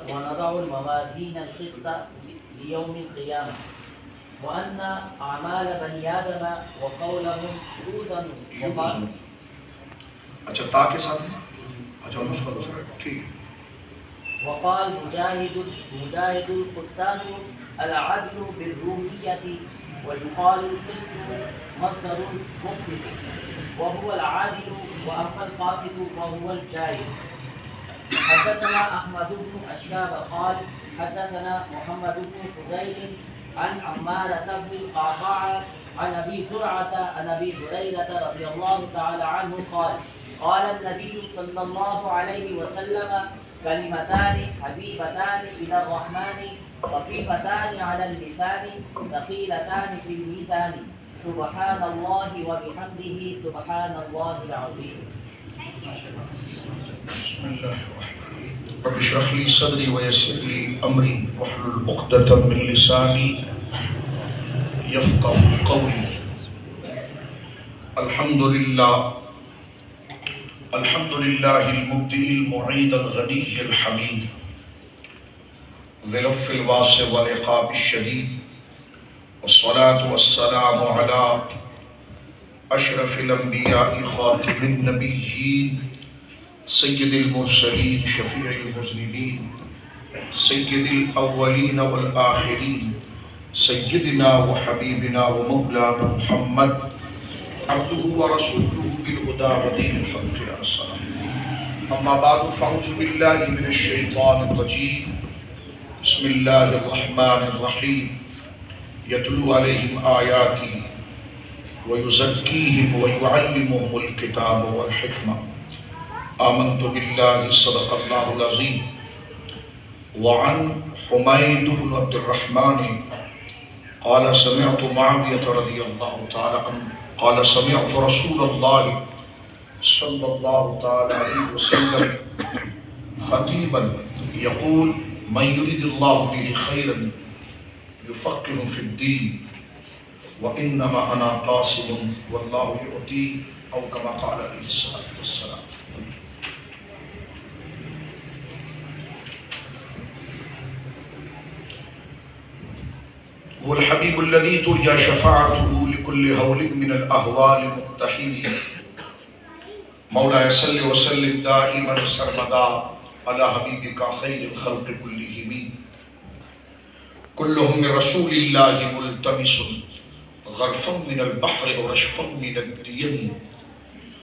ونضع الموازين القسط ليوم القيامة وأن أعمال بني آدم وقولهم يوزن اچھا تا کے ساتھ اچھا نسخہ دوسرا ٹھیک. وقال مجاهد القسطاس العدل بالرومية ويقال القسط مصدر المقسط وهو العادل وأما القاسط وهو الجاهل. حدثنا أحمد بن أشهاب قال حدثنا محمد بن فضيل عن عمارة بن القعقاع عن أبي زرعة عن أبي هريرة رضي الله تعالى عنه قال قال النبي صلى الله عليه وسلم كلمتان حبيبتان إلى الرحمن خفيفتان على اللسان ثقيلتان في الميزان سبحان الله وبحمده سبحان الله العظيم. بسم الله الرحمن الرحيم. رب اشرح لي صدري ويسر لي امري واحلل عقدة من لساني يفقهوا قولي. الحمد لله المبدئ المعيد الغني الحميد ذي العفو الواسع والعقاب الشديد والصلاة والسلام على أشرف الأنبياء خاتم النبيين سيد المرسلين شفيع المذنبين سيد الأولين والآخرين سيدنا وحبيبنا ومولانا محمد عبده ورسوله بالهدى ودين الحق أرسله. أما بعد فأعوذ بالله من الشيطان الرجيم. بسم الله الرحمن الرحيم. يتلو عليهم آياته ويزكيهم ويعلمهم الكتاب والحكمة. آمنت بالله صدق الله العظيم. وعن حميد بن عبد الرحمن قال سمعت معاوية رضي الله تعالى عنه قال سمعت رسول الله صلى الله تعالى عليه وسلم خطيبا يقول من يريد الله به خيرا يفقه في الدين وإنما أنا قاسم والله يؤتي أو كما قال عليه الصلاة والسلام. هو الحبيب الذي ترجى شفاعته لكل هول من الأهوال المقتحم. مولاي صل وسلم دائما سرمدا على حبيبك خير الخلق كلهم. كلهم من رسول الله ملتمس غرفا من البحر ورشفا من الديم.